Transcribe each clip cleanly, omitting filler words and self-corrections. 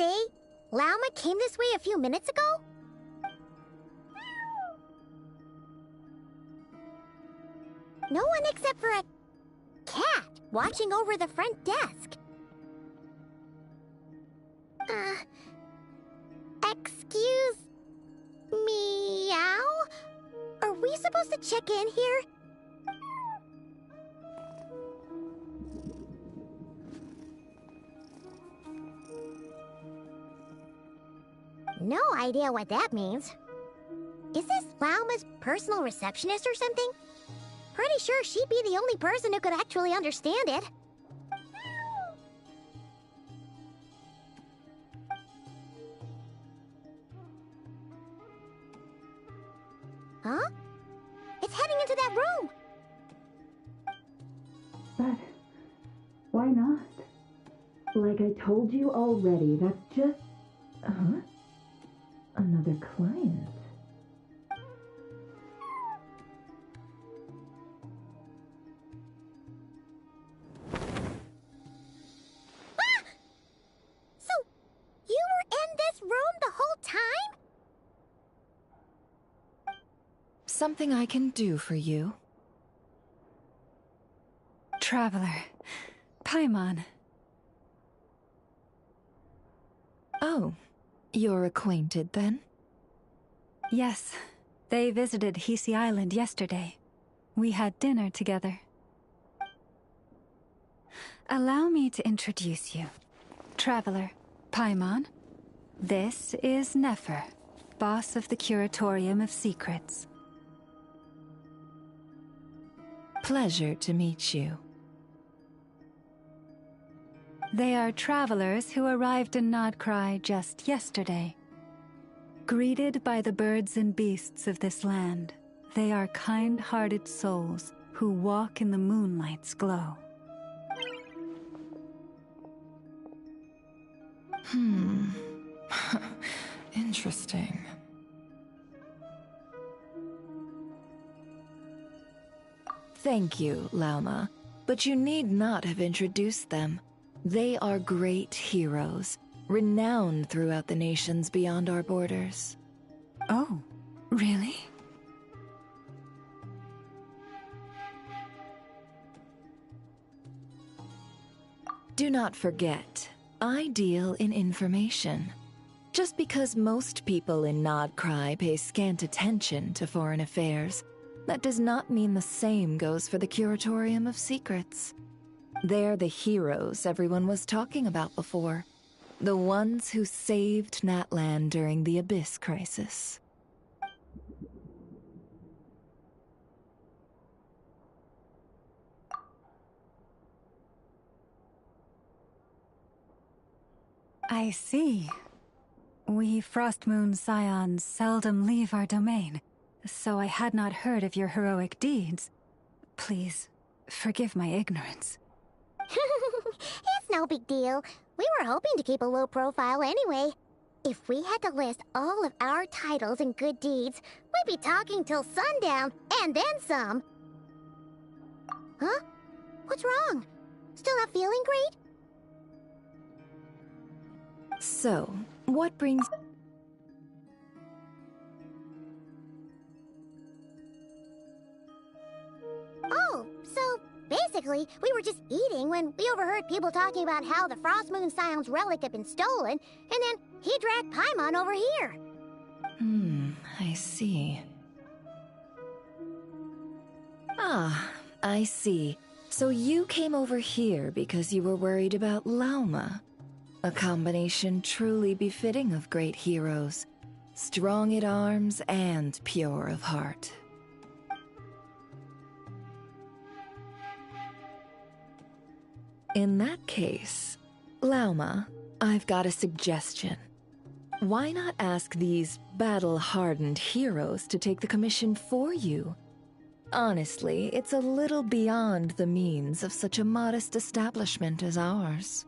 say, Lauma came this way a few minutes ago? No one except for a cat watching over the front desk. Excuse... meow? Are we supposed to check in here? No idea what that means. Is this Lauma's personal receptionist or something? Pretty sure she'd be the only person who could actually understand it. Huh? It's heading into that room! But why not? Like I told you already, that's just... Huh? Another client. Ah! So, you were in this room the whole time? Something I can do for you? Traveler. Paimon. Oh, you're acquainted then? Yes, they visited Hisi Island yesterday. We had dinner together. Allow me to introduce you. Traveler, Paimon. This is Nefer, boss of the Curatorium of Secrets. Pleasure to meet you. They are travelers who arrived in Nodcry just yesterday. Greeted by the birds and beasts of this land, they are kind-hearted souls who walk in the moonlight's glow. Interesting. Thank you, Lauma, but you need not have introduced them. They are great heroes, renowned throughout the nations beyond our borders. Oh, really? Do not forget, I deal in information. Just because most people in Nodcry pay scant attention to foreign affairs, that does not mean the same goes for the Curatorium of Secrets. They're the heroes everyone was talking about before. The ones who saved Natlan during the Abyss Crisis. I see. We Frostmoon Scions seldom leave our domain, so I had not heard of your heroic deeds. Please, forgive my ignorance. It's no big deal. We were hoping to keep a low profile anyway. If we had to list all of our titles and good deeds, we'd be talking till sundown, and then some. Huh? What's wrong? Still not feeling great? So, what brings... Oh, so basically, we were just eating when we overheard people talking about how the Frostmoon Scion's relic had been stolen, and then he dragged Paimon over here. I see. Ah, I see. So you came over here because you were worried about Lauma. A combination truly befitting of great heroes. Strong at arms and pure of heart. In that case, Lauma, I've got a suggestion. Why not ask these battle-hardened heroes to take the commission for you? Honestly, it's a little beyond the means of such a modest establishment as ours.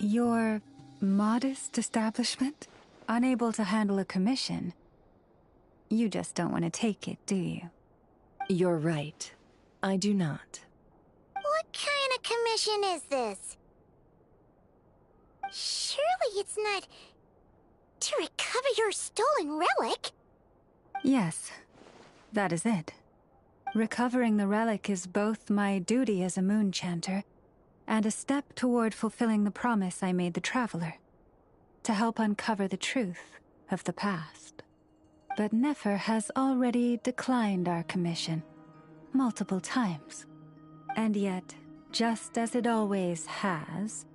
Your modest establishment? Unable to handle a commission? You just don't want to take it, do you? You're right. I do not. What kind of commission is this? Surely it's not to recover your stolen relic. Yes, that is it. Recovering the relic is both my duty as a moon chanter and a step toward fulfilling the promise I made the traveler, to help uncover the truth of the past. But Nefer has already declined our commission multiple times. And yet, just as it always has,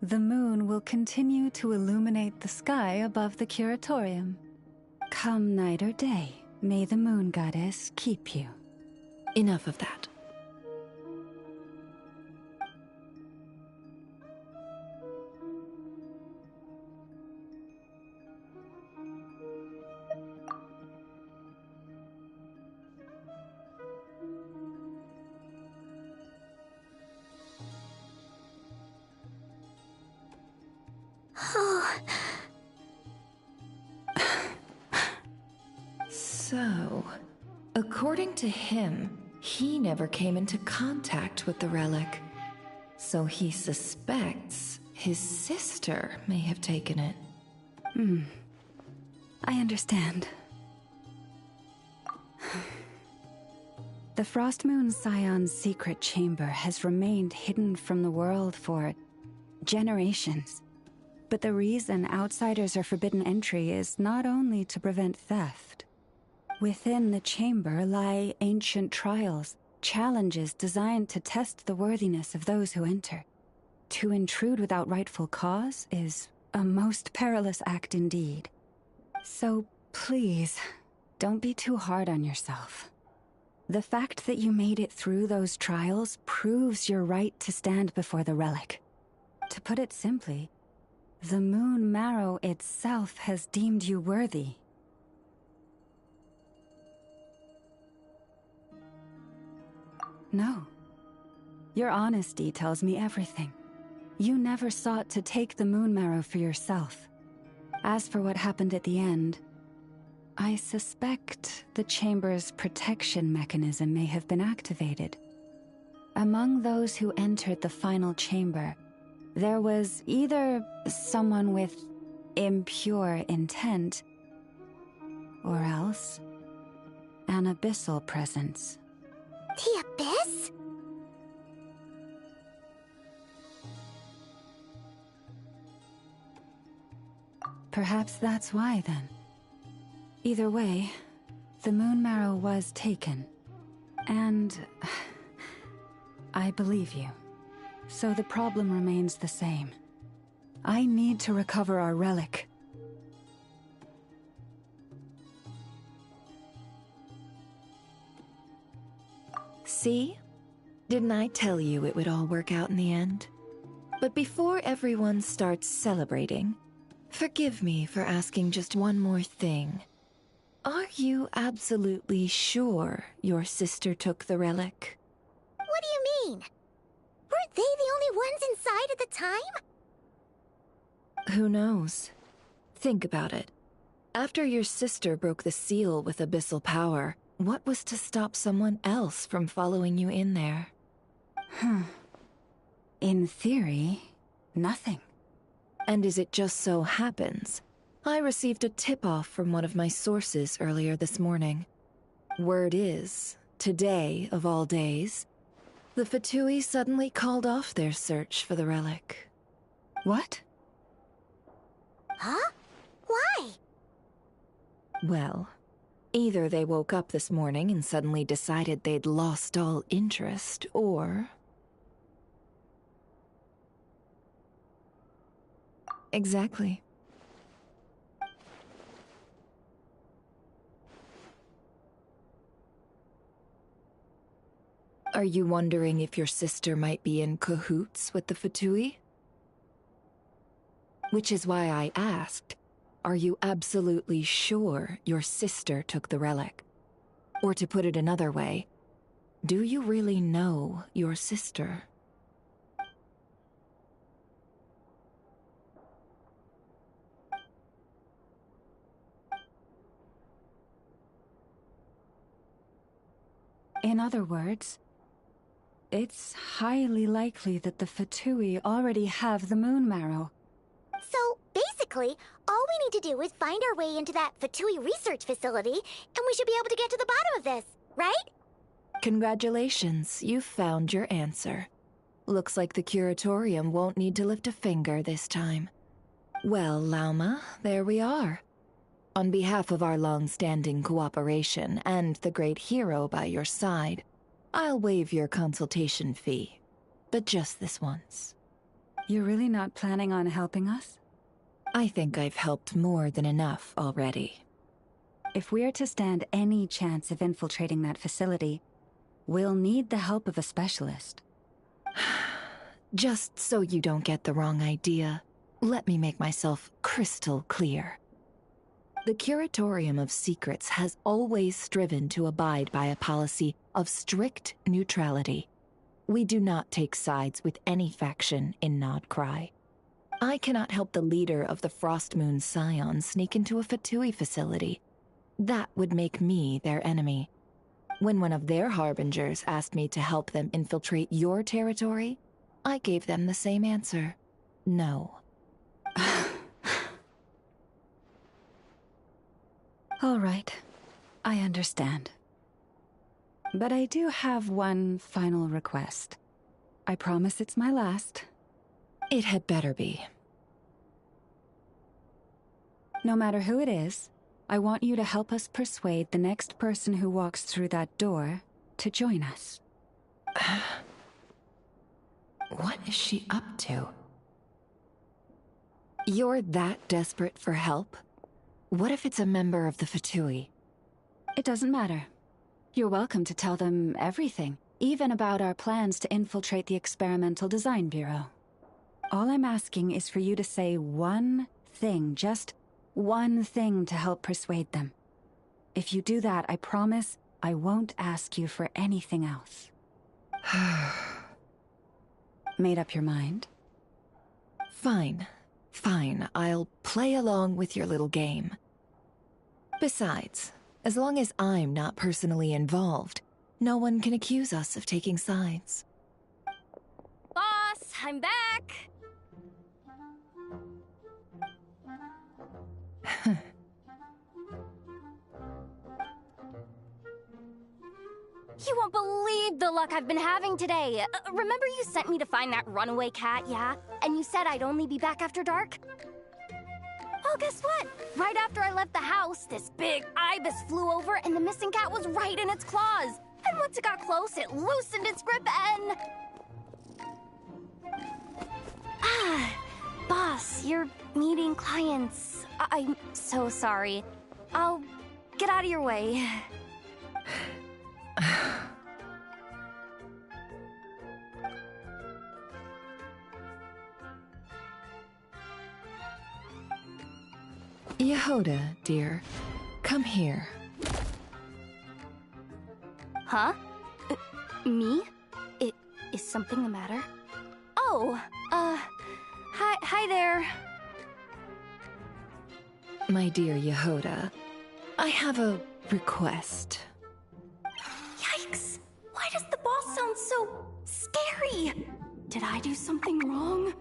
the moon will continue to illuminate the sky above the curatorium. Come night or day, may the moon goddess keep you. Enough of that. So, according to him, he never came into contact with the relic. So he suspects his sister may have taken it. I understand. The Frost Moon Scion's secret chamber has remained hidden from the world for generations. But the reason outsiders are forbidden entry is not only to prevent theft. Within the chamber lie ancient trials, challenges designed to test the worthiness of those who enter. To intrude without rightful cause is a most perilous act indeed. So please, don't be too hard on yourself. The fact that you made it through those trials proves your right to stand before the relic. To put it simply, the Moon Marrow itself has deemed you worthy. No. Your honesty tells me everything. You never sought to take the Moon Marrow for yourself. As for what happened at the end, I suspect the chamber's protection mechanism may have been activated. Among those who entered the final chamber, there was either someone with impure intent, or else an abyssal presence. The Abyss? Perhaps that's why, then. Either way, the Moon Marrow was taken. And I believe you. So the problem remains the same. I need to recover our relic. See? Didn't I tell you it would all work out in the end? But before everyone starts celebrating, forgive me for asking just one more thing. Are you absolutely sure your sister took the relic? What do you mean? Weren't they the only ones inside at the time? Who knows? Think about it. After your sister broke the seal with abyssal power, what was to stop someone else from following you in there? In theory, nothing. And as it just so happens, I received a tip-off from one of my sources earlier this morning. Word is, today of all days, the Fatui suddenly called off their search for the relic. What? Huh? Why? Well, either they woke up this morning and suddenly decided they'd lost all interest, or... Exactly. Are you wondering if your sister might be in cahoots with the Fatui? Which is why I asked, are you absolutely sure your sister took the relic? Or to put it another way, do you really know your sister? In other words, it's highly likely that the Fatui already have the Moon Marrow. Basically, all we need to do is find our way into that Fatui research facility, and we should be able to get to the bottom of this, right? Congratulations, you've found your answer. Looks like the curatorium won't need to lift a finger this time. Well, Lauma, there we are. On behalf of our long-standing cooperation and the great hero by your side, I'll waive your consultation fee. But just this once. You're really not planning on helping us? I think I've helped more than enough already. If we're to stand any chance of infiltrating that facility, we'll need the help of a specialist. Just so you don't get the wrong idea, let me make myself crystal clear. The Curatorium of Secrets has always striven to abide by a policy of strict neutrality. We do not take sides with any faction in Nodcry. I cannot help the leader of the Frostmoon Scions sneak into a Fatui facility. That would make me their enemy. When one of their harbingers asked me to help them infiltrate your territory, I gave them the same answer. No. All right, I understand. But I do have one final request. I promise it's my last. It had better be. No matter who it is, I want you to help us persuade the next person who walks through that door to join us. What is she up to? You're that desperate for help? What if it's a member of the Fatui? It doesn't matter. You're welcome to tell them everything, even about our plans to infiltrate the Experimental Design Bureau. All I'm asking is for you to say one thing, just one thing to help persuade them. If you do that, I promise I won't ask you for anything else. Made up your mind? Fine. Fine, I'll play along with your little game. Besides, as long as I'm not personally involved, no one can accuse us of taking sides. Boss, I'm back! You won't believe the luck I've been having today. Remember you sent me to find that runaway cat, yeah? And you said I'd only be back after dark? Well, guess what? Right after I left the house, this big ibis flew over and the missing cat was right in its claws. And once it got close, it loosened its grip and... Boss, you're meeting clients. I'm so sorry. I'll get out of your way. Yehoda, dear, come here. Huh? Me? Is something the matter? Oh, hi there. My dear Yehoda, I have a request. Yikes! Why does the boss sound so scary? Did I do something wrong?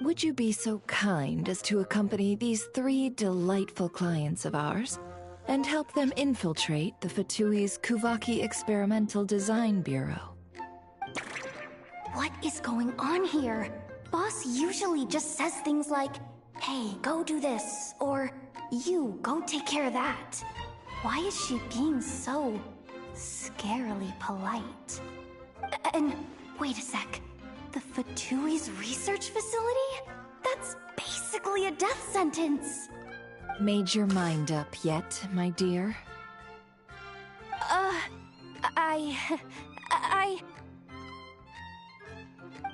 Would you be so kind as to accompany these 3 delightful clients of ours and help them infiltrate the Fatui's Kuvaki Experimental Design Bureau? What is going on here? Boss usually just says things like, hey, go do this, or you, go take care of that. Why is she being so scarily polite? And wait a sec. The Fatui's research facility? That's basically a death sentence. Made your mind up yet, my dear?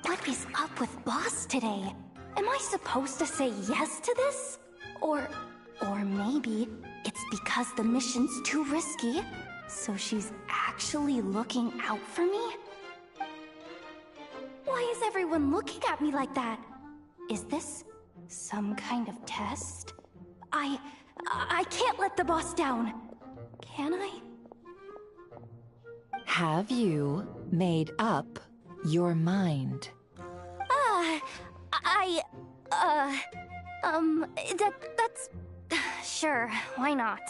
What is up with Boss today? Am I supposed to say yes to this? Or maybe it's because the mission's too risky, so she's actually looking out for me? Why is everyone looking at me like that? Is this some kind of test? I can't let the boss down. Can I? Have you made up your mind? That's... Sure, why not?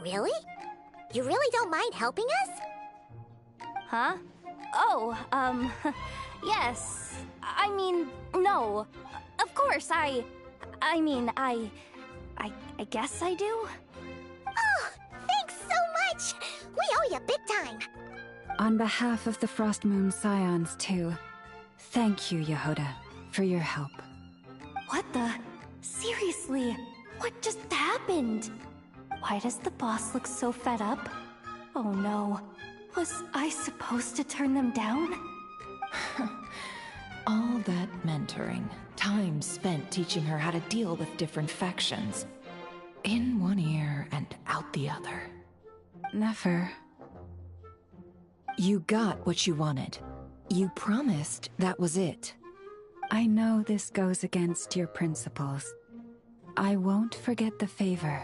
Really? You really don't mind helping us? Huh? Oh, yes. I mean, no. Of course, I guess I do? Oh, thanks so much! We owe you big time! On behalf of the Frost Moon Scions, too, thank you, Yehoda, for your help. What the? Seriously, what just happened? Why does the boss look so fed up? Oh no, was I supposed to turn them down? All that mentoring, time spent teaching her how to deal with different factions. In one ear and out the other. Never. You got what you wanted. You promised that was it. I know this goes against your principles. I won't forget the favor.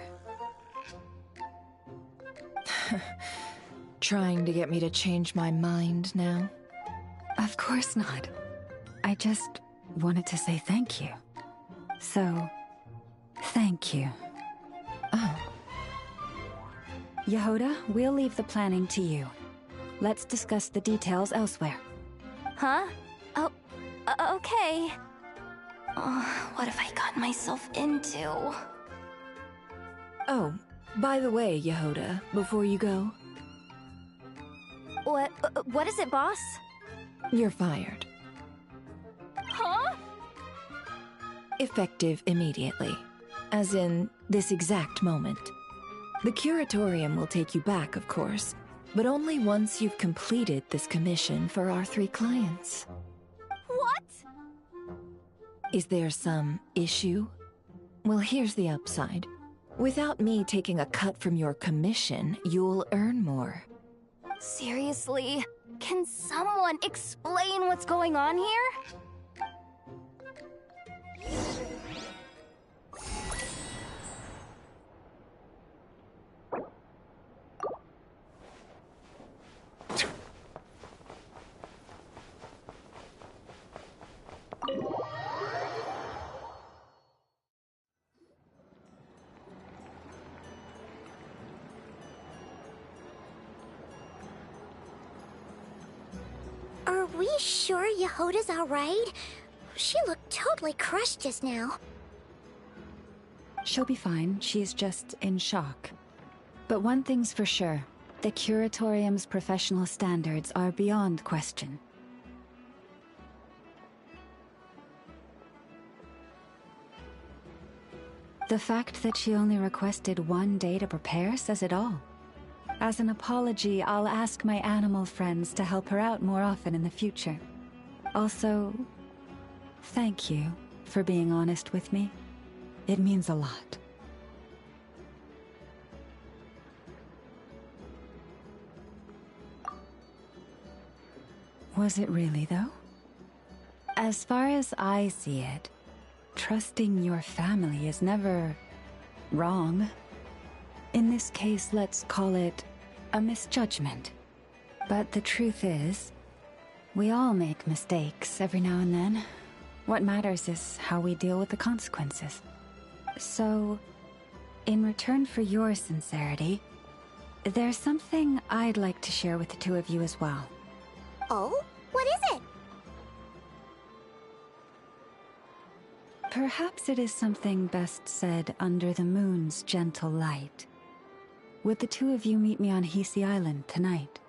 Trying to get me to change my mind now? Of course not. I just wanted to say thank you. So, thank you. Oh. Yehoda, we'll leave the planning to you. Let's discuss the details elsewhere. Huh? Oh, okay. What have I gotten myself into? Oh, by the way, Yehoda, before you go, What is it, boss? you're fired. Huh? Effective immediately. As in, this exact moment. The Curatorium will take you back, of course, but only once you've completed this commission for our 3 clients. What? Is there some issue? Well, here's the upside. Without me taking a cut from your commission, you'll earn more. Seriously? Can someone explain what's going on here? Are we sure Yehoda's alright? She looked totally crushed just now. She'll be fine. She's just in shock. But one thing's for sure. The Curatorium's professional standards are beyond question. The fact that she only requested 1 day to prepare says it all. As an apology, I'll ask my animal friends to help her out more often in the future. Also, thank you for being honest with me. It means a lot. Was it really, though? As far as I see it, trusting your family is never wrong. In this case, let's call it a misjudgment. But the truth is, we all make mistakes every now and then. What matters is how we deal with the consequences. So, in return for your sincerity, there's something I'd like to share with the 2 of you as well. Oh? What is it? Perhaps it is something best said under the moon's gentle light. Would the 2 of you meet me on Hisi Island tonight?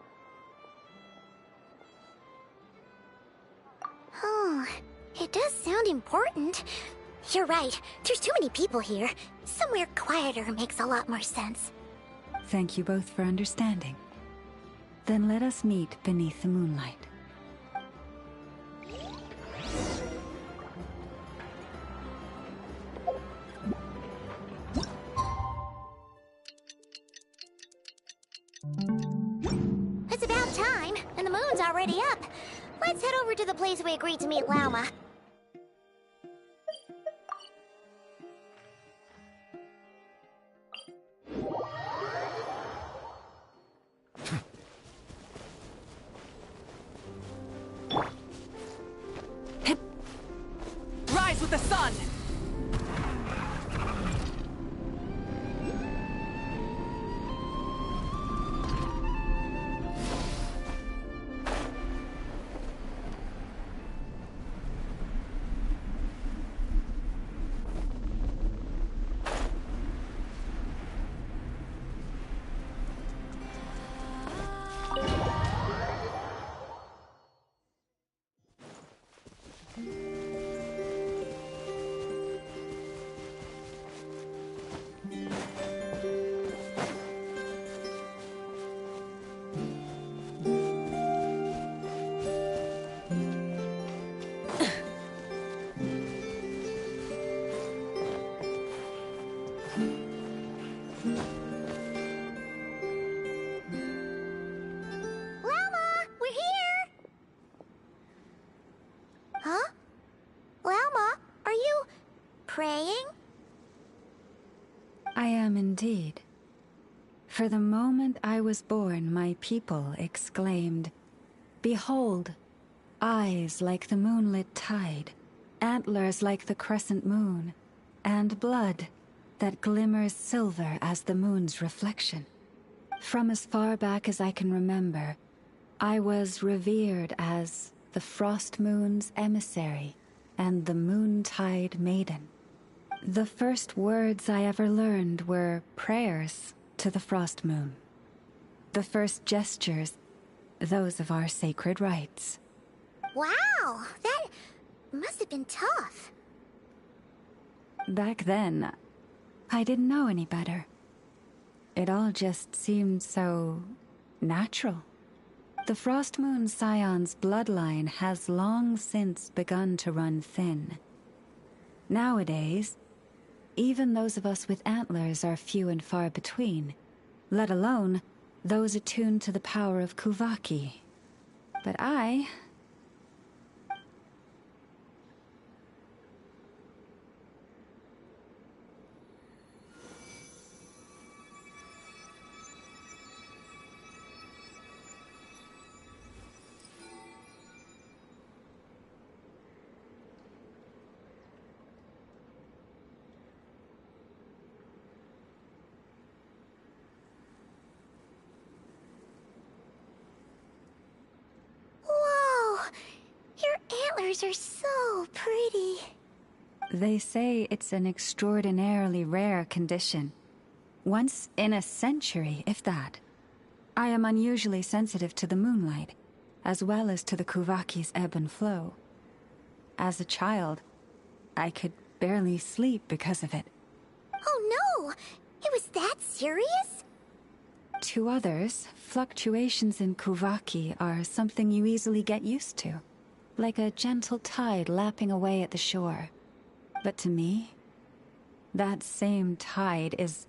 Oh, it does sound important. You're right, there's too many people here. Somewhere quieter makes a lot more sense. Thank you both for understanding. Then let us meet beneath the moonlight. It's about time, and the moon's already up. Let's head over to the place we agreed to meet Lauma. the sun! Praying? I am indeed. For the moment I was born, my people exclaimed, "Behold, eyes like the moonlit tide, antlers like the crescent moon, and blood that glimmers silver as the moon's reflection." From as far back as I can remember, I was revered as the Frost Moon's emissary and the Moontide Maiden. The first words I ever learned were prayers to the Frost Moon. The first gestures, those of our sacred rites. Wow, that must have been tough. Back then, I didn't know any better. It all just seemed so natural. The Frost Moon Scion's bloodline has long since begun to run thin. Nowadays, even those of us with antlers are few and far between, let alone those attuned to the power of Kuvaki. But I... Antlers are so pretty. They say it's an extraordinarily rare condition. Once in a century, if that. I am unusually sensitive to the moonlight, as well as to the Kuvaki's ebb and flow. As a child, I could barely sleep because of it. Oh no! It was that serious? To others, fluctuations in Kuvaki are something you easily get used to. Like a gentle tide lapping away at the shore. But to me, that same tide is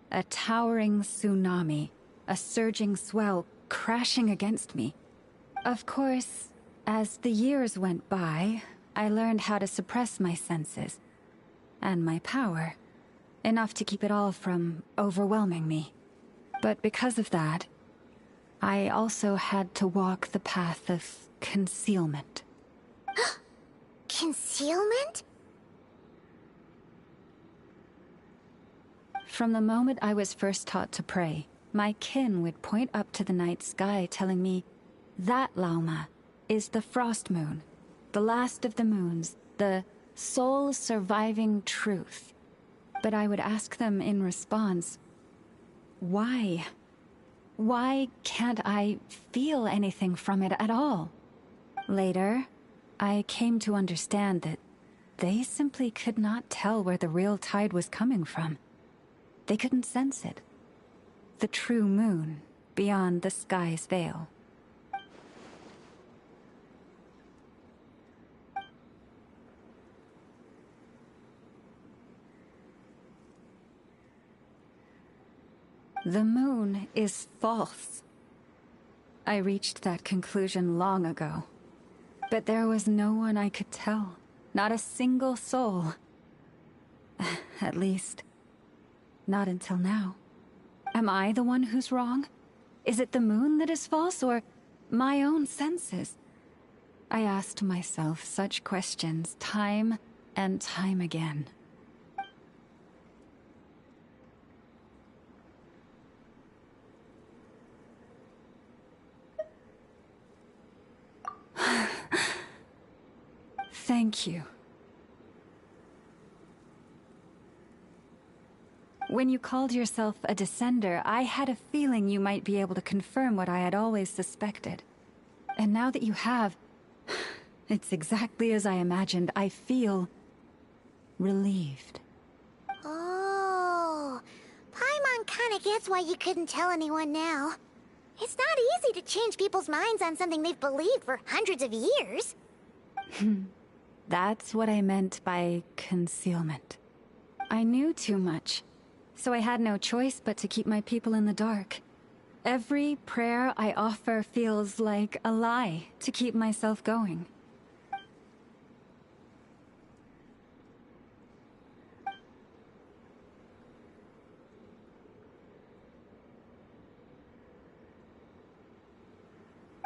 a towering tsunami, a surging swell crashing against me. Of course, as the years went by, I learned how to suppress my senses and my power, enough to keep it all from overwhelming me. But because of that, I also had to walk the path of concealment. Concealment? From the moment I was first taught to pray, my kin would point up to the night sky telling me, "That, Lauma, is the Frost Moon, the last of the moons, the sole surviving truth." But I would ask them in response, why? Why can't I feel anything from it at all? Later, I came to understand that they simply could not tell where the real tide was coming from. They couldn't sense it. The true moon beyond the sky's veil. The moon is false. I reached that conclusion long ago. But there was no one I could tell. Not a single soul. At least, not until now. Am I the one who's wrong? Is it the moon that is false, or my own senses? I asked myself such questions time and time again. Thank you. When you called yourself a descender, I had a feeling you might be able to confirm what I had always suspected. And now that you have, it's exactly as I imagined. I feel relieved. Oh, Paimon kinda gets why you couldn't tell anyone now. It's not easy to change people's minds on something they've believed for hundreds of years. That's what I meant by concealment. I knew too much, so I had no choice but to keep my people in the dark. Every prayer I offer feels like a lie to keep myself going.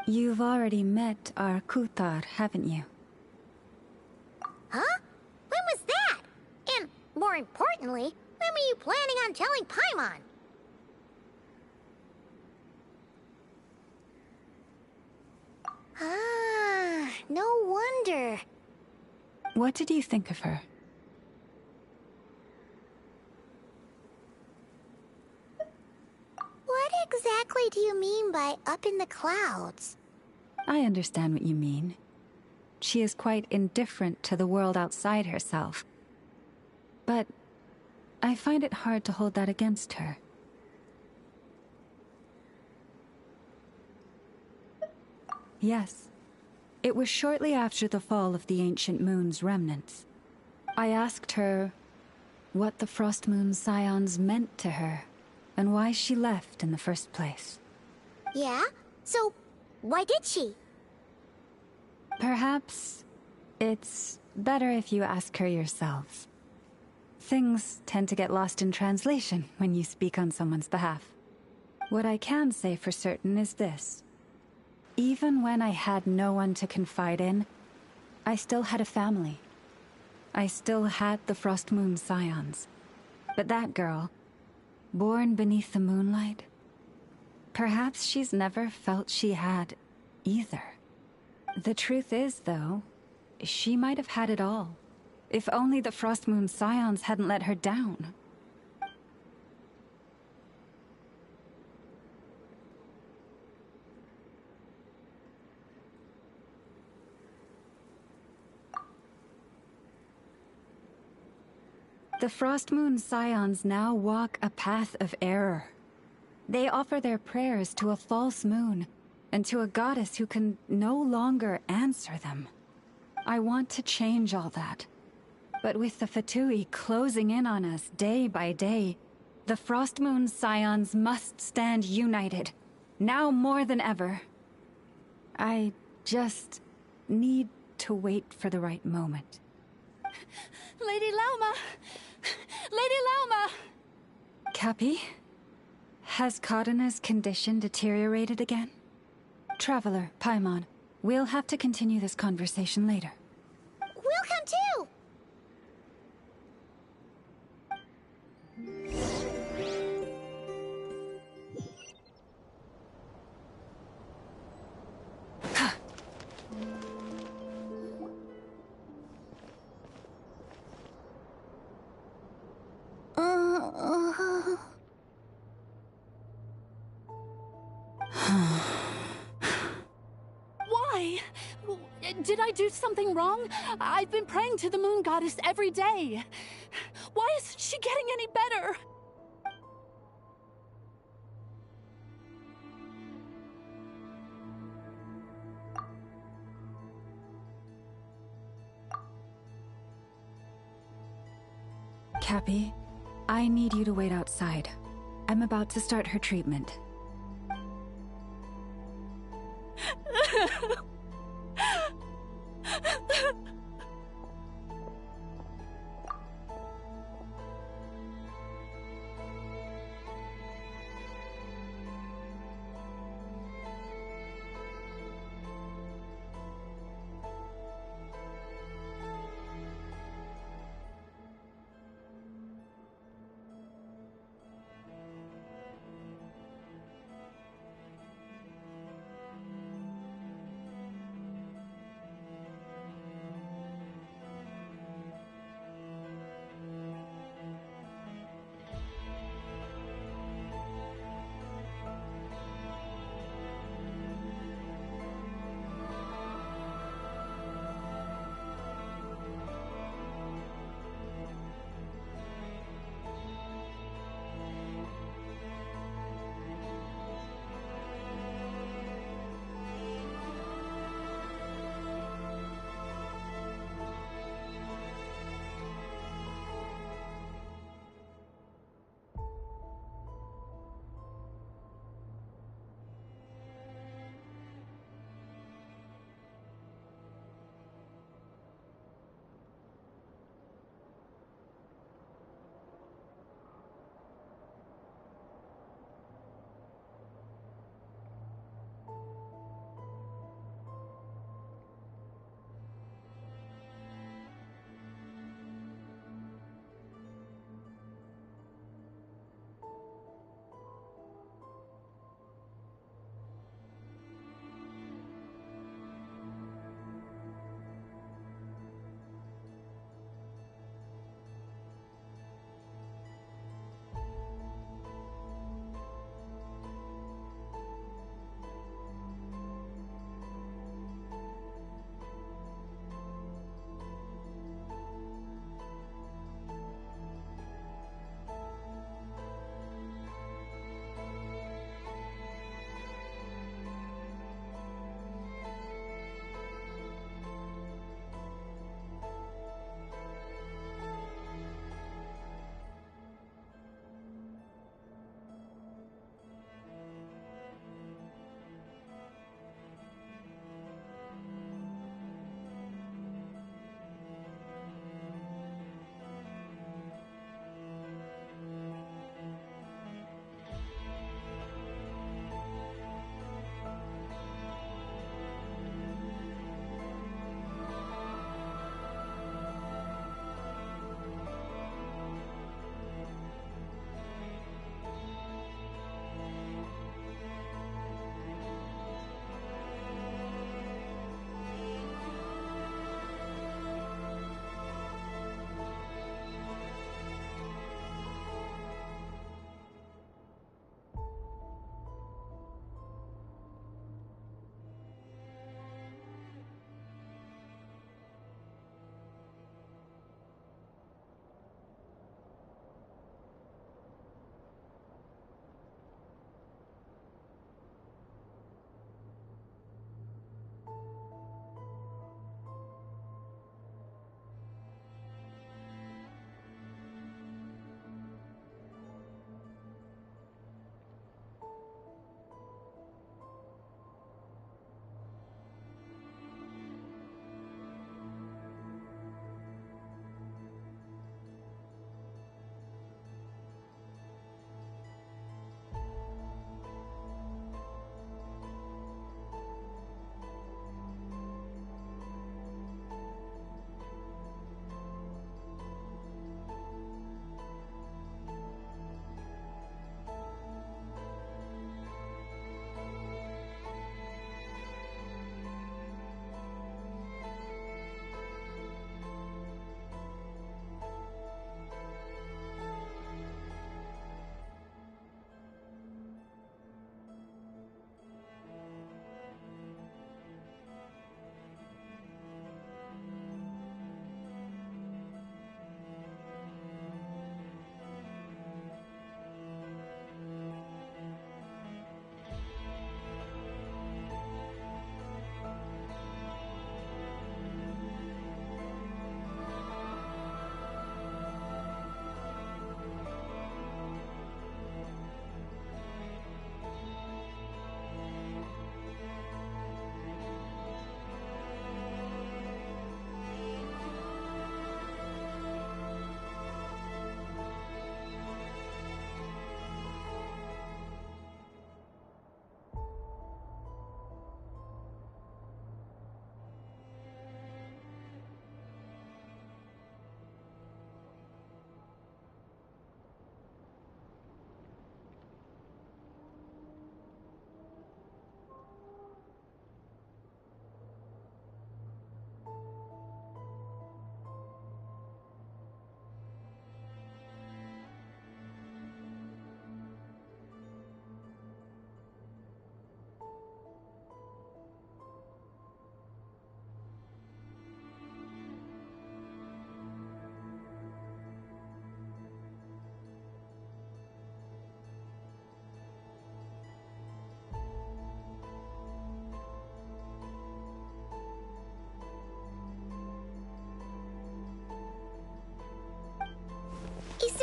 You've already met our Kutar, haven't you? Huh? When was that? And, more importantly, when were you planning on telling Paimon? Ah, no wonder. What did you think of her? What exactly do you mean by up in the clouds? I understand what you mean. She is quite indifferent to the world outside herself. But I find it hard to hold that against her. Yes. It was shortly after the fall of the ancient moon's remnants. I asked her what the Frost Moon Scions meant to her, and why she left in the first place. Yeah? So, why did she? Perhaps it's better if you ask her yourself. Things tend to get lost in translation when you speak on someone's behalf. What I can say for certain is this. Even when I had no one to confide in, I still had a family. I still had the Frost Moon Scions. But that girl, born beneath the moonlight, perhaps she's never felt she had either. The truth is, though, she might have had it all. If only the Frost Moon Scions hadn't let her down. The Frost Moon Scions now walk a path of error. They offer their prayers to a false moon, and to a goddess who can no longer answer them. I want to change all that. But with the Fatui closing in on us day by day, the Frost Moon Scions must stand united, now more than ever. I just need to wait for the right moment. Lady Lauma! Lady Lauma! Cappy? Has Kadena's condition deteriorated again? Traveler, Paimon, we'll have to continue this conversation later. We'll come too! Why? Did I do something wrong? I've been praying to the moon goddess every day. Why isn't she getting any better? Cappy, I need you to wait outside. I'm about to start her treatment.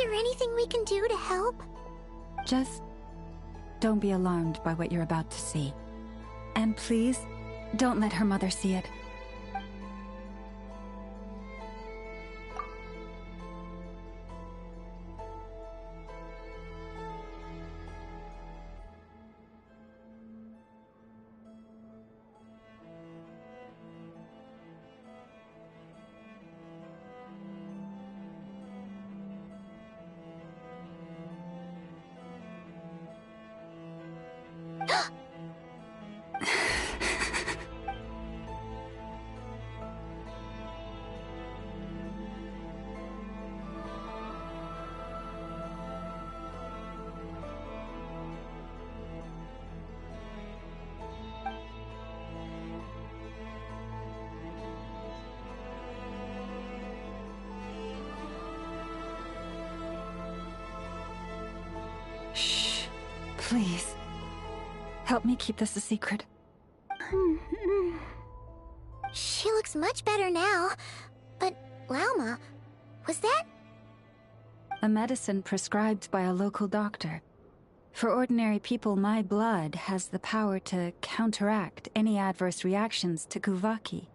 there anything we can do to help? Just don't be alarmed by what you're about to see. And please, don't let her mother see it. Shh. Please. Help me keep this a secret. She looks much better now. But, Lauma, was that? A medicine prescribed by a local doctor. For ordinary people, my blood has the power to counteract any adverse reactions to Kuvaki.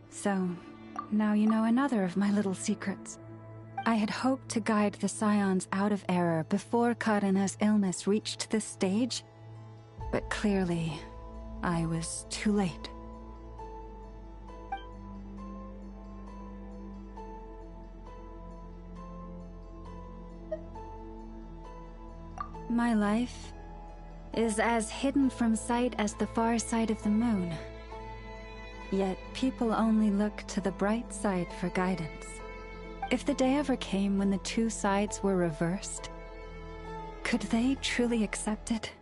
So, now you know another of my little secrets. I had hoped to guide the Scions out of error before Karena's illness reached this stage, but clearly, I was too late. My life is as hidden from sight as the far side of the moon. Yet people only look to the bright side for guidance. If the day ever came when the two sides were reversed, could they truly accept it?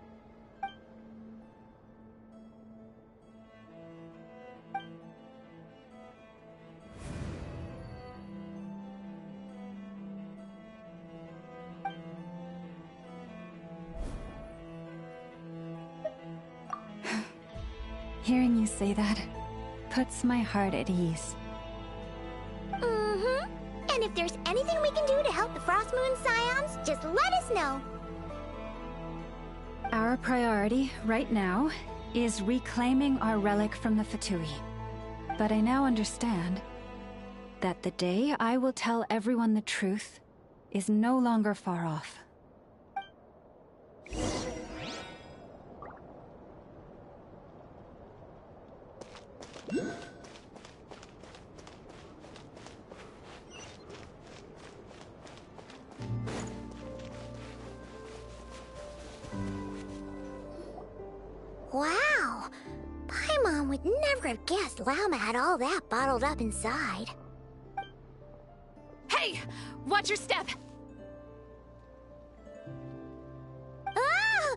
Hearing you say that puts my heart at ease. And if there's anything we can do to help the Frost Moon Scions, just let us know. Our priority, right now, is reclaiming our relic from the Fatui. But I now understand that the day I will tell everyone the truth is no longer far off. Wow! Paimon would never have guessed Lauma had all that bottled up inside. Hey! Watch your step! Ah!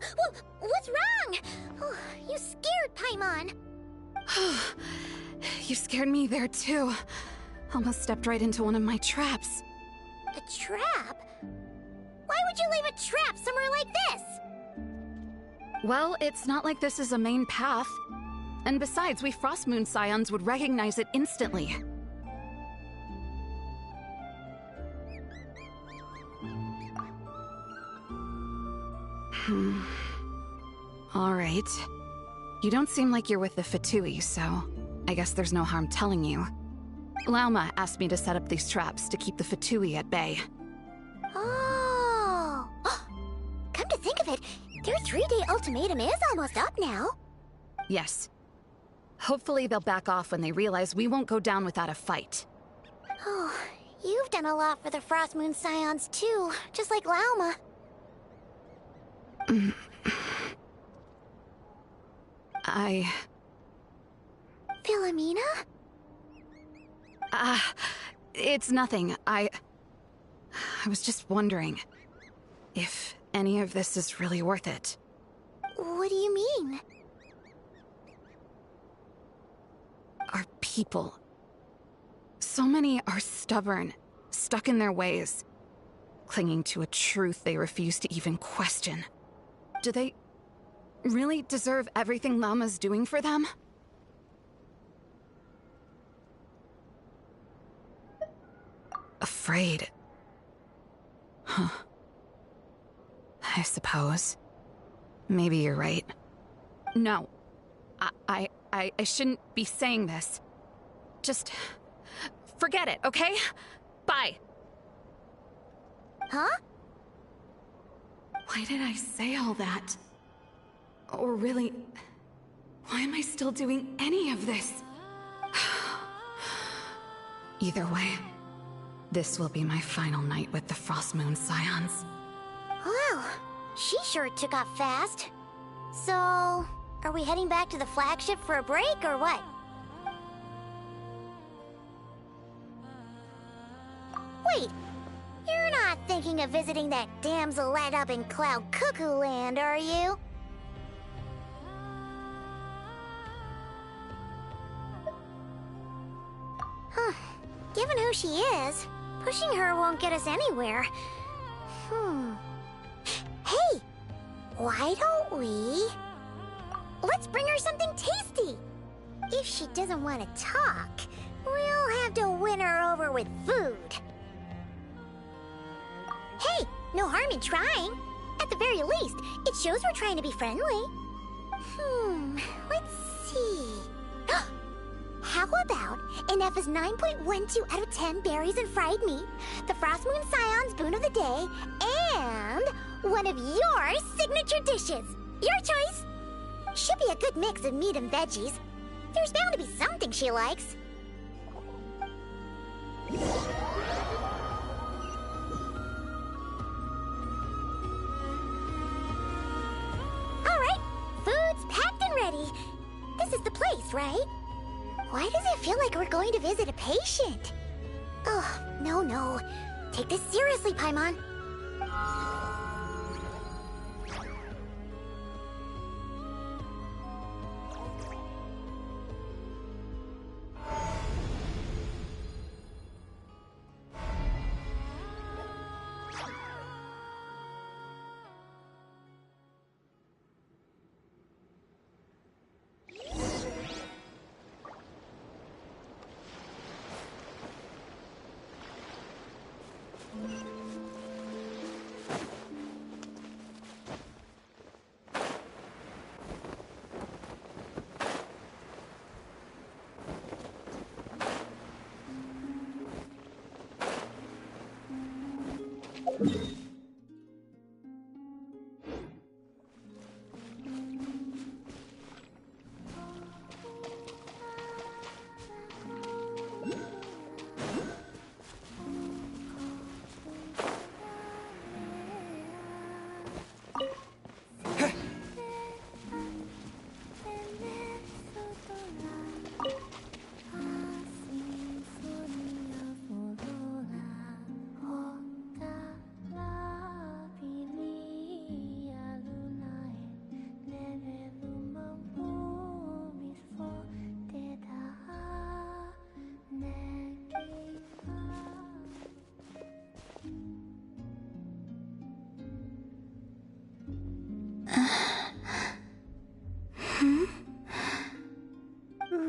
What's wrong? Oh, you scared Paimon. You scared me there too. Almost stepped right into one of my traps. A trap? Why would you leave a trap somewhere like this? Well, it's not like this is a main path. And besides, we Frost Moon Scions would recognize it instantly. Alright. You don't seem like you're with the Fatui, so I guess there's no harm telling you. Lauma asked me to set up these traps to keep the Fatui at bay. Oh! Come to think of it, their 3-day ultimatum is almost up now. Yes. Hopefully they'll back off when they realize we won't go down without a fight. Oh, you've done a lot for the Frost Moon Scions too, just like Lauma. Philomena? It's nothing. I was just wondering if any of this is really worth it. What do you mean? Our people. So many are stubborn stuck in their ways, clinging to a truth they refuse to even question. Do they really deserve everything Llama's doing for them? Afraid. Huh. I suppose. Maybe you're right. No. I shouldn't be saying this. Just forget it, okay? Bye. Huh? Why did I say all that? Or really, why am I still doing any of this? Either way, this will be my final night with the Frost Moon Scions. Well, she sure took off fast. So, are we heading back to the flagship for a break, or what? Wait, you're not thinking of visiting that damsel-led up in Cloud Cuckoo Land, are you? Huh. Given who she is, pushing her won't get us anywhere. Hey! Why don't we... Let's bring her something tasty! If she doesn't want to talk, we'll have to win her over with food. Hey, no harm in trying. At the very least, it shows we're trying to be friendly. Let's see... How about an F is 9.12 out of 10 berries and fried meat, the Frost Moon Scion's boon of the day, and one of your signature dishes. Your choice. Should be a good mix of meat and veggies. There's bound to be something she likes. Alright, food's packed and ready. This is the place, right? Why does it feel like we're going to visit a patient? Oh, no. Take this seriously, Paimon.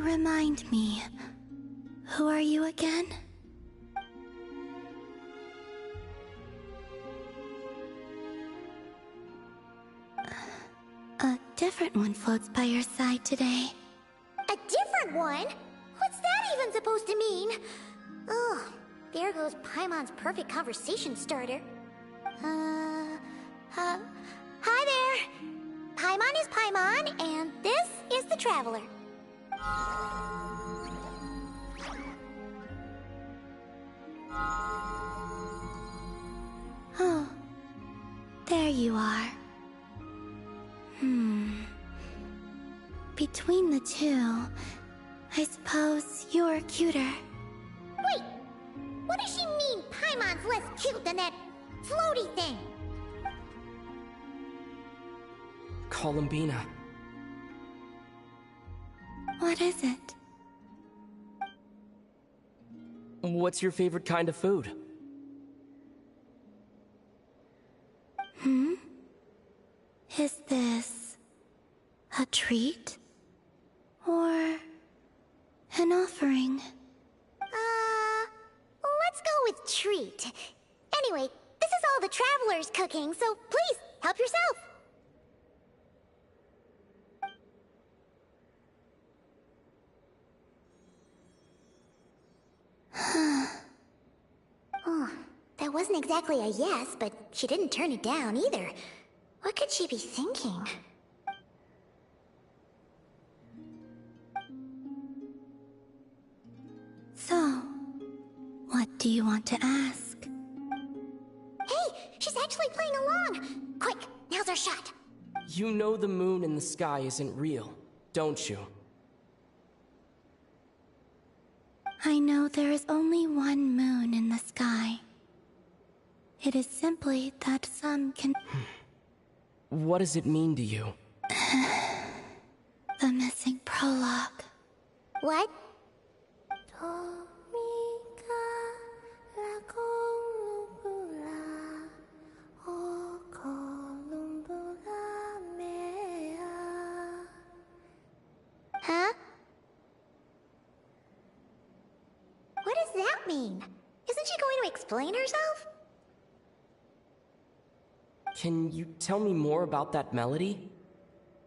Remind me, who are you again? A different one floats by your side today. A different one? What's that even supposed to mean? Oh, there goes Paimon's perfect conversation starter. Hi there! Paimon is Paimon, and this is the Traveler. Oh, there you are. Between the two, I suppose you're cuter. Wait! What does she mean Paimon's less cute than that floaty thing? Columbina. What is it? What's your favorite kind of food? Hmm? Is this a treat? Or an offering? Let's go with treat. Anyway, this is all the travelers cooking, so please, help yourself. Oh, that wasn't exactly a yes, but she didn't turn it down either. What could she be thinking? So, what do you want to ask? Hey, she's actually playing along! Quick, now's our shot. You know the moon in the sky isn't real, don't you? I know there is only one moon in the sky. It is simply that some can... What does it mean to you? The missing prologue. What? Huh? What does that mean? Isn't she going to explain herself? Can you tell me more about that melody?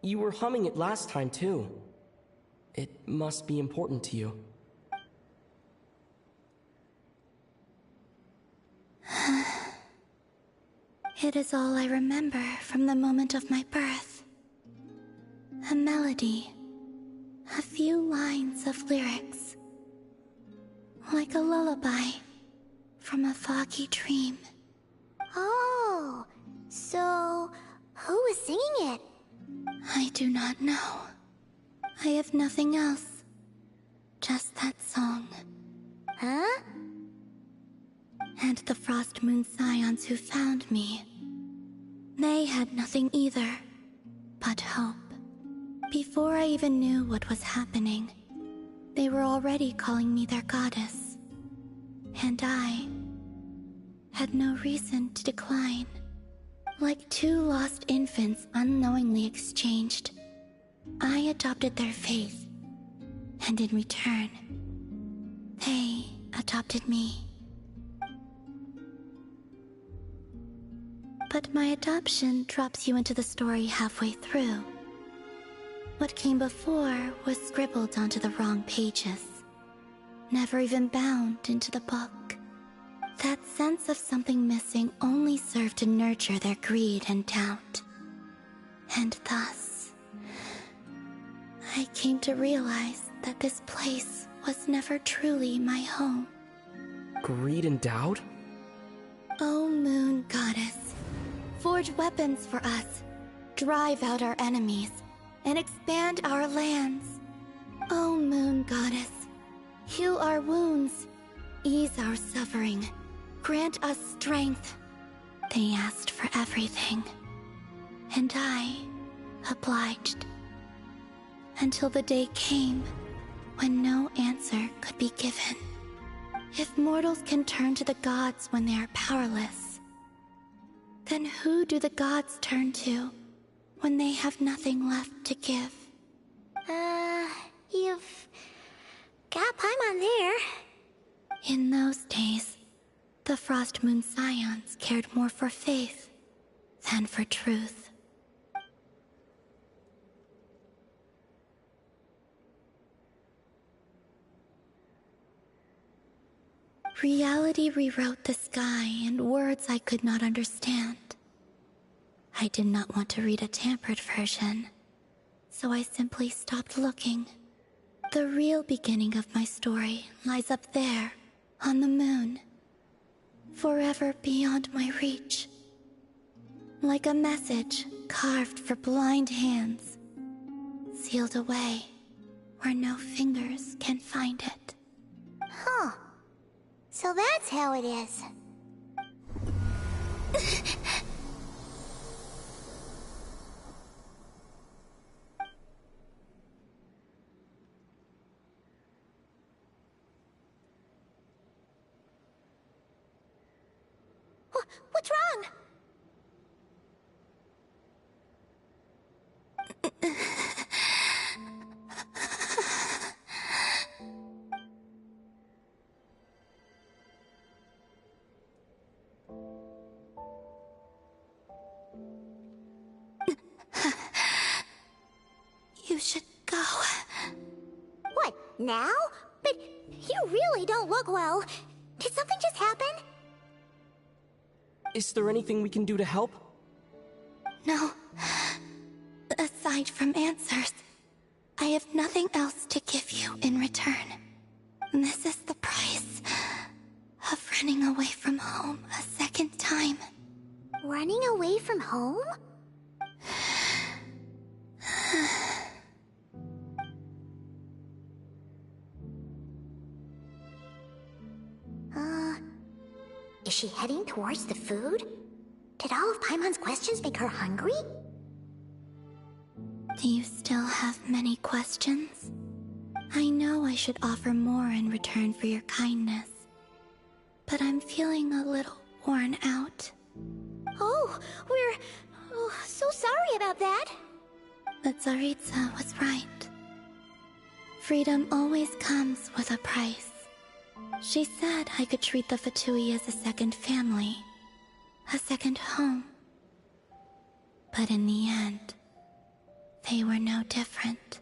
You were humming it last time, too. It must be important to you. It is all I remember from the moment of my birth. A melody. A few lines of lyrics. Like a lullaby from a foggy dream. Oh, so who was singing it? I do not know. I have nothing else. Just that song. Huh? And the Frost Moon Scions who found me. They had nothing either, but hope. Before I even knew what was happening, they were already calling me their goddess. And I had no reason to decline. Like two lost infants unknowingly exchanged, I adopted their faith. And in return, they adopted me. But my adoption drops you into the story halfway through. What came before was scribbled onto the wrong pages, never even bound into the book. That sense of something missing only served to nurture their greed and doubt. And thus, I came to realize that this place was never truly my home. Greed and doubt? O Moon Goddess, forge weapons for us, drive out our enemies, and expand our lands. O Moon Goddess, heal our wounds, ease our suffering, grant us strength. They asked for everything, and I obliged. Until the day came when no answer could be given. If mortals can turn to the gods when they are powerless, then who do the gods turn to when they have nothing left to give? You've got Paimon there. In those days, the Frost Moon Scions cared more for faith than for truth. Reality rewrote the sky in words I could not understand. I did not want to read a tampered version, so I simply stopped looking. The real beginning of my story lies up there, on the moon, forever beyond my reach. Like a message carved for blind hands, sealed away where no fingers can find it. Huh. So that's how it is. What's wrong? should go. What, now? But you really don't look well. Did something just happen? Is there anything we can do to help? No. Aside from answers, I have nothing else to give you in return. This is the price of running away from home a second time. Running away from home? Is she heading towards the food? Did all of Paimon's questions make her hungry? Do you still have many questions? I know I should offer more in return for your kindness, but I'm feeling a little worn out. Oh, we're so sorry about that. But Tsaritsa was right. Freedom always comes with a price. She said I could treat the Fatui as a second family, a second home. But in the end, they were no different.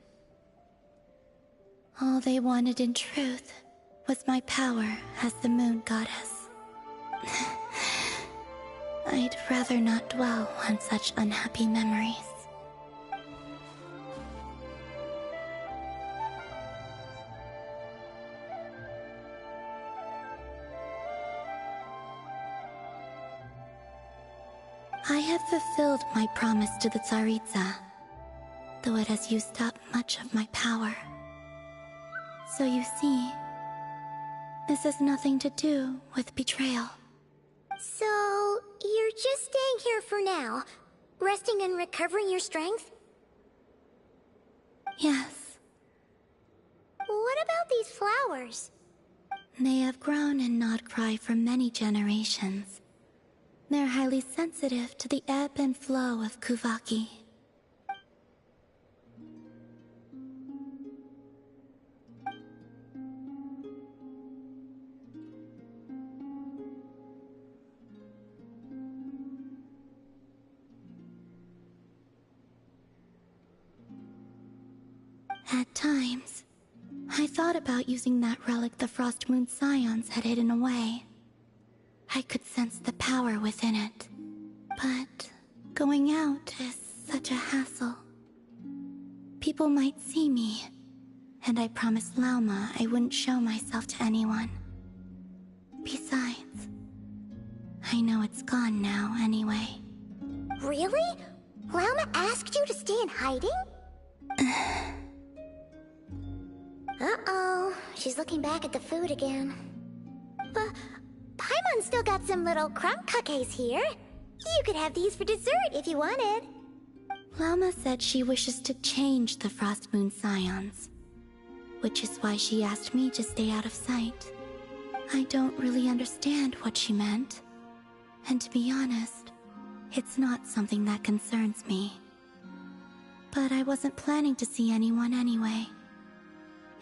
All they wanted in truth was my power as the moon goddess. I'd rather not dwell on such unhappy memories. I have fulfilled my promise to the Tsaritsa, though it has used up much of my power. So you see, this has nothing to do with betrayal. So, you're just staying here for now, resting and recovering your strength? Yes. What about these flowers? They have grown in Nodcry for many generations. They're highly sensitive to the ebb and flow of Kuvaki. At times, I thought about using that relic the Frost Moon Scions had hidden away. I could sense the power within it. But going out is such a hassle. People might see me, and I promised Lauma I wouldn't show myself to anyone. Besides, I know it's gone now anyway. Really? Lauma asked you to stay in hiding? Uh-oh, she's looking back at the food again. But Paimon's still got some little crumb cookies here. You could have these for dessert if you wanted. Lauma said she wishes to change the Frost Moon Scions, which is why she asked me to stay out of sight. I don't really understand what she meant, and to be honest, it's not something that concerns me. But I wasn't planning to see anyone anyway.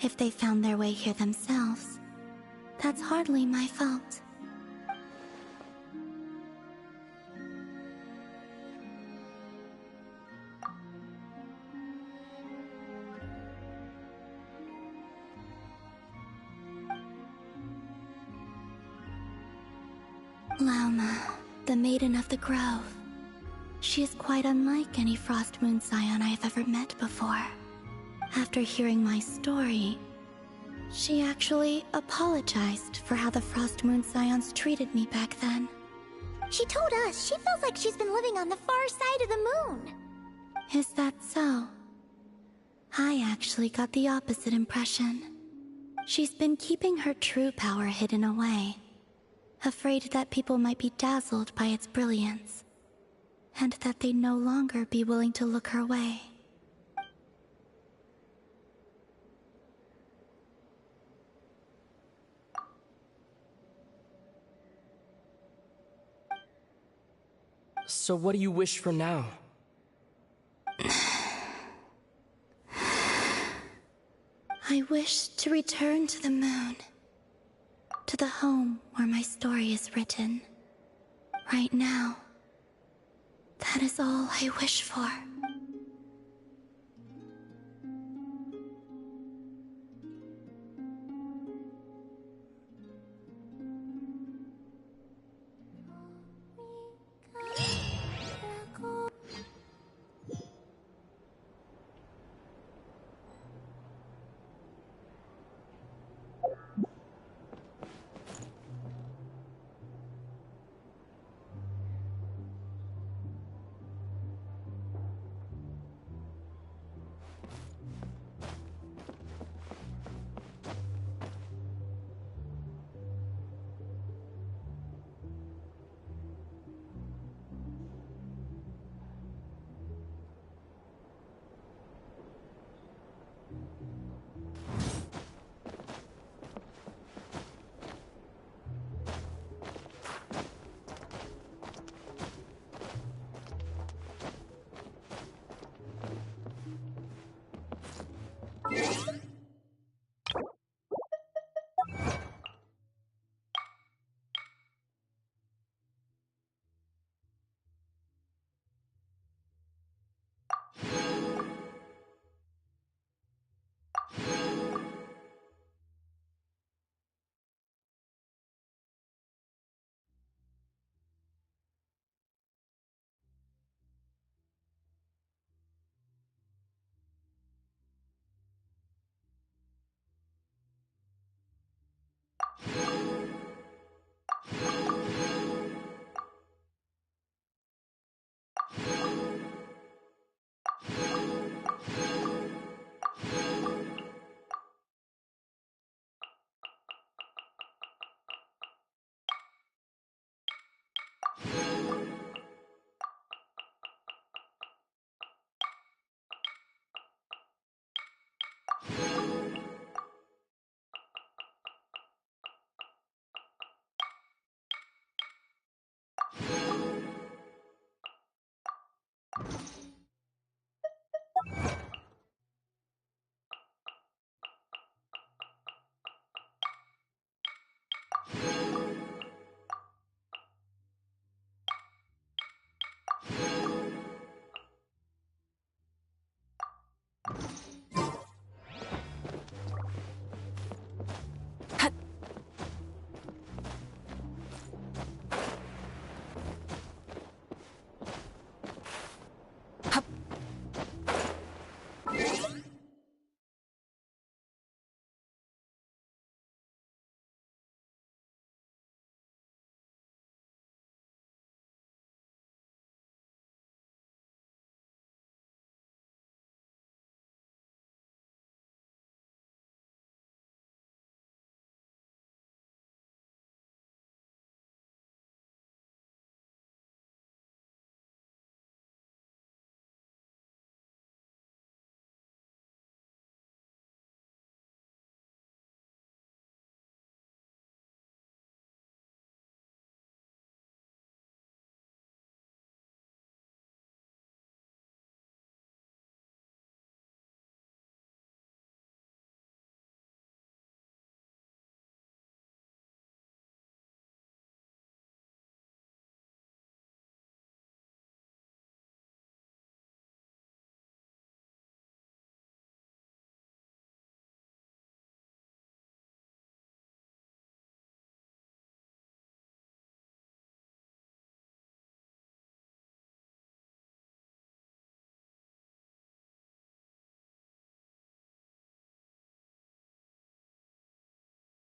If they found their way here themselves, that's hardly my fault. Lauma, the Maiden of the Grove. She is quite unlike any Frost Moon Scion I have ever met before. After hearing my story, she actually apologized for how the Frost Moon Scions treated me back then. She told us she feels like she's been living on the far side of the moon. Is that so? I actually got the opposite impression. She's been keeping her true power hidden away, afraid that people might be dazzled by its brilliance, and that they'd no longer be willing to look her way. So what do you wish for now? I wish to return to the moon, to the home where my story is written. Right now, that is all I wish for.